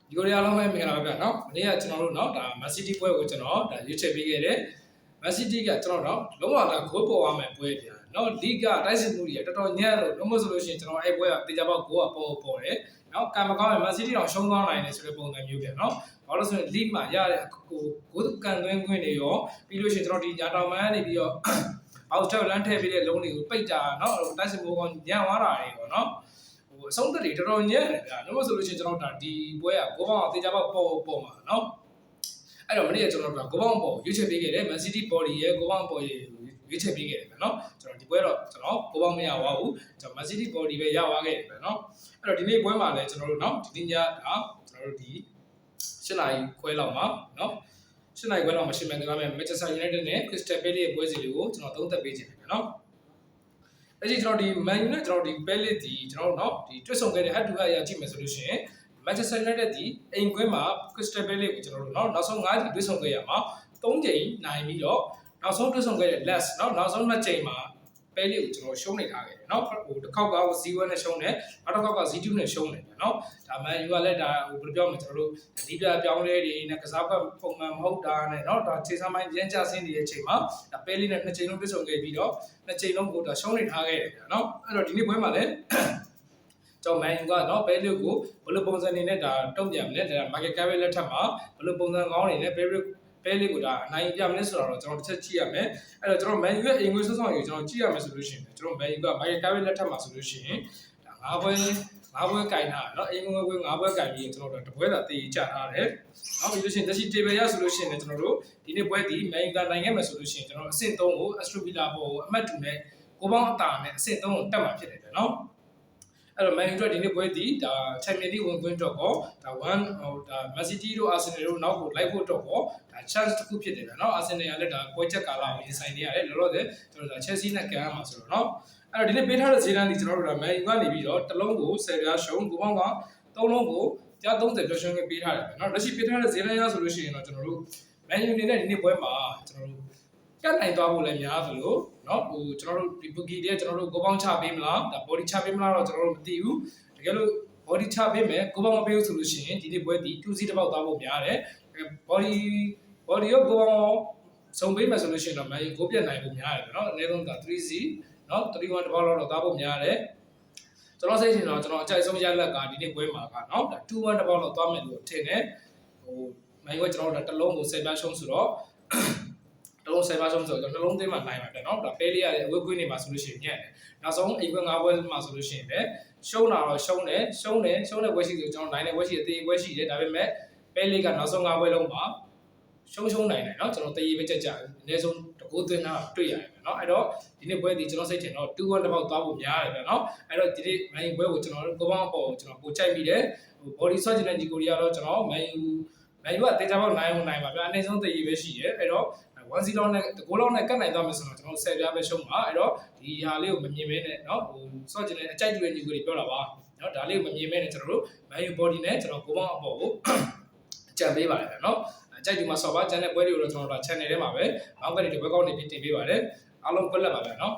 ဒီကိုရီးယားလုံးပဲမင်္ဂလာပါဗျာနော်။ဒီနေ့ကကျွန်တော်တို့နော်ဒါမက်ဆီတီပွဲကိုကျွန်တော်ဒါရွေးချယ်ပေးခဲ့တယ်။မက်ဆီတီကကျွန်တော်တို့လုံးဝဒါဂိုးပေါ်ရမယ်ပွဲဗျာ။နော်လီဂတိုက်စစ်မှုတွေတော်တော်ညံ့လို့လုံးဝဆိုလို့ရှိရင်ကျွန်တော်အဲ့ပွဲကတေချာပေါက်ဂိုးကပေါ်တယ်။နော်ကံမကောင်းရင်မက်ဆီတီတောင်ရှုံးသွားနိုင်တယ်ဆိုတဲ့ပုံစံမျိုးဗျာနော်။ဘာလို့ဆိုရင်လီမှာရတဲ့ဂိုးကန်သွင်းခွင့်တွေရောပြီးလို့ရှိရင်ကျွန်တော်ဒီညာတောင်မန်းနေပြီးတော့အောက်ကျောက်လမ်းထည့်ပေးတဲ့လုံးတွေကိုပိတ်တာနော်တိုက်စစ်မှုကညံ့သွားတာတွေပေါ့နော်။အဆုံးသက်တွေတော်တော်ညံ့တယ်ဗျာ။လို့ဆိုလို့ရှိရင်ကျွန်တော်ဒါဒီပွဲကကိုပေါင်းတေချာပေါက်ပေါ်မှာနော်။အဲ့တော့မနေ့ကကျွန်တော်တို့ကိုပေါင်းပေါ်ရွေးချယ်ပေးခဲ့တယ်မန်စီးတီးဘော်ဒီရဲ့ကိုပေါင်းပေါ်ရွေးချယ်ပေးခဲ့တယ်ဗျာနော်။ကျွန်တော်ဒီပွဲတော့ကျွန်တော်ကိုပေါင်းမရပါဘူး။ကျွန်တော်မန်စီးတီးဘော်ဒီပဲရသွားခဲ့တယ်ဗျာနော်။အဲ့တော့ဒီနေ့ပွဲမှာလည်းကျွန်တော်တို့နော်ဒီညဒါကျွန်တော်တို့ဒီ၈နာရီခွဲလောက်မှာနော်၈နာရီခွဲလောက်မှာရှင်းမယ်ကြမယ်မန်ချက်စတာယူနိုက်တက်နဲ့ခရစ္စတယ်ပဲလေးရဲ့ပွဲစီတွေကိုကျွန်တော်သုံးသပ်ပေးခြင်းဗျာနော်။အဲ့ဒီကျွန်တော်ဒီ Man U နဲ့ကျွန်တော်ဒီ Palace ဒီကျွန်တော်တို့ဒီတွဲဆောင်ခဲ့တဲ့ head to head အရာကြည့်မယ်ဆိုလို့ရှိရင် Manchester United ဒီအိမ်ကွင်းမှာ Crystal Palace ကိုကျွန်တော်တို့နောက်ဆုံး5ချိန်တွဲဆောင်ခဲ့ရမှာ3ချိန်နိုင်ပြီးတော့နောက်ဆုံးတွဲဆောင်ခဲ့တဲ့ last နောက်ဆုံး2ချိန်မှာ Palace ကိုကျွန်တော်ရှုံးနေထားခဲ့တယ်เนาะတစ်ခေါက်က0နဲ့ရှုံးတယ်နောက်တစ်ခေါက်က0-2နဲ့ရှုံးတယ်เนาะဒါ Man U ကလည်းဒါဘယ်လိုပြောမလဲကျွန်တော်တို့ဒီပြပြောင်းလဲတွေနဲ့ကစားကွက်ပုံမှန်မဟုတ်တာနဲ့เนาะဒါခြေစမ်းပိုင်းရမ်းကျဆင်းနေတဲ့အချိန်မှာဒါ Palace နဲ့2ချိန်လုံးတွဲဆောင်ခဲ့ပြီးတော့2ချိန်လုံးကိုဒါရှုံးနေထားခဲ့တယ်เนาะအဲ့တော့ဒီနေ့ပွဲမှာလည်းကျွန်တော် Man U ကเนาะ Palace ကိုဘယ်လိုပုံစံနေနဲ့ဒါတုံ့ပြန်မလဲဒါ Michael Carrick လက်ထက်မှာဘယ်လိုပုံစံကောင်းနေနဲ့ Palace ကိုဒါအနိုင်ပြမလဲဆိုတော့ကျွန်တော်တစ်ချက်ကြည့်ရမယ်အဲ့တော့ကျွန်တော် Man U ရဲ့အင်္ဂလိပ်ဆောင်းကိုကျွန်တော်ကြည့်ရမယ်ဆိုလို့ရှိရင်ကျွန်တော် Man U က Michael Carrick လက်ထက်မှာဆိုလို့ရှိရင်ဒါ၅ပွဲကင်ထားเนาะအင်္ဂလိပ်ပွဲ5ပွဲကင်ပြီးကျွန်တော်တို့တပွဲသာတည်ကြထားတယ်နောက်ပြီးလို့ရှိရင်တက်ရှိ table ရဆိုလို့ရှိရင်ကျွန်တော်တို့ဒီနေ့ပွဲဒီ Man U ကနိုင်ခဲ့မယ်ဆိုလို့ရှိရင်ကျွန်တော်အဆင့်3ကို Aston Villa ပေါ်အမှတ်2နဲ့ကိုပေါင်းအတာနဲ့အဆင့်3ကိုတက်မှာဖြစ်တယ်ဗျာเนาะအဲ့တော့ Man U ဒီနေ့ပွဲဒီဒါ Champions League ဝင်ခွင့်တော့ပေါ့ဒါ one ဒါ Man City တို့ Arsenal တို့နောက်ကိုလိုက်ဖို့တော့ပေါ့ဒါ chance တစ်ခုဖြစ်တယ်ဗျာเนาะ Arsenal ကလည်းဒါပွဲချက်ကာလကိုရင်ဆိုင်နေရတယ်လောလောဆယ်ကျွန်တော်ဒါ Chelsea နဲ့ကန်ရမှာဆိုတော့เนาะအဲ့တော့ဒီနေ့ပေးထားတဲ့ဈေးတန်းဒီကျွန်တော်တို့ဒါ Man U ကနေပြီးတော့တစ်လုံးကို10ပြားရှုံးကိုပေါင်းက3လုံးကိုကြား30ပြားရှုံးပေးထားတယ်ဗျာเนาะလက်ရှိပေးထားတဲ့ဈေးတန်းရဆိုလို့ရှိရင်တော့ကျွန်တော်တို့ Man U နေနဲ့ဒီနေ့ပွဲမှာကျွန်တော်တို့ကတ်နိုင်သွားဖို့လည်းများသလိုเนาะကျွန်တော်တို့ဒီ bookie တွေကျွန်တော်တို့ကိုပေါင်းချပေးမလားဒါ body ချပေးမလားတော့ကျွန်တော်တို့မသိဘူးတကယ်လို့ body ချပေးမယ်ကိုပေါင်းမပေးဘူးဆိုလို့ရှိရင်ဒီနေ့ပွဲဒီ2စီးတစ်ပေါက်သွားဖို့များတယ် body ရောကိုပေါင်းစုံပေးမယ်ဆိုလို့ရှိရင်တော့ Man U ကိုပြတ်နိုင်ဖို့များတယ်เนาะအနည်းဆုံးဒါ3စီးเนาะ3-1တစ်ပေါက်တော့သွားဖို့များတယ်ကျွန်တော်စိတ်ထင်တော့ကျွန်တော်အကြိုက်ဆုံးရလက်ကဒီနေ့ပွဲမှာကเนาะ2-1တစ်ပေါက်တော့သွားမယ်လို့ထင်တယ်Man U ကကျွန်တော်တို့တစ်လုံးကို10ပြားရှုံးဆိုတော့တစ်လုံး10ပြားရှုံးဆိုတော့တစ်လုံးသိမ်းမှနိုင်မှာပဲเนาะဒါပဲလေးရတဲ့အဝေးကွင်းနေမှာဆိုလို့ရှိရင်ညံ့တယ်နောက်ဆုံးအိမ်ကွင်း5ပွဲမှာဆိုလို့ရှိရင်လည်းရှုံးတာတော့ရှုံးတဲ့ပွဲရှိဆိုကျွန်တော်နိုင်တဲ့ပွဲရှိအသေးပွဲရှိတယ်ဒါပေမဲ့ပဲလေးကနောက်ဆုံး5ပွဲလုံးမှာရှုံးနိုင်တယ်เนาะကျွန်တော်တရေပဲကြက်ကြအနည်းဆုံးတကိုးသွင်းတာတွေ့ရတယ်เนาะအဲ့တော့ဒီနေ့ပွဲဒီကျွန်တော်စိတ်ထင်တော့2-1တစ်ပေါက်သွားဖို့များတယ်ဗျเนาะအဲ့တော့ဒီနေ့ Man U ပွဲကိုကျွန်တော်တို့ကိုပေါင်းအပေါ်ကိုကျွန်တော်ပို့ချိုက်ပြီးတယ် body shot ကျတဲ့ဒီကိုရီးယားတော့ကျွန်တော် Man U ကတေချာပေါက်နိုင်ပါဗျအနည်းဆုံးတရေပဲရှိတယ်အဲ့တော့1-0နဲ့တကိုးလောက်နဲ့ကတ်နိုင်သွားမယ်ဆိုတော့ကျွန်တော်10ပြားပဲရှုံးပါအဲ့တော့ဒီဟာလေးကိုမမြင်မဲနဲ့เนาะဆော့ကျင်တဲ့အကြိုက်တွေညီကိုတွေပြောတာပါเนาะဒါလေးကိုမမြင်မဲနဲ့ကျွန်တော်တို့ Man U body နဲ့ကျွန်တော်ကိုပေါင်းအပေါ်ကိုအကြံပေးပါတယ်เนาะအကြိုက်ဒီမှာဆော့ပါကျန်တဲ့ပွဲတွေကိုတော့ကျွန်တော်တို့ channel ထဲမှာပဲအောက်ကဒီဘက်ကောက်နေတင်ပေးပါတယ်အားလုံးကွက်လက်ပါဗျာเนาะ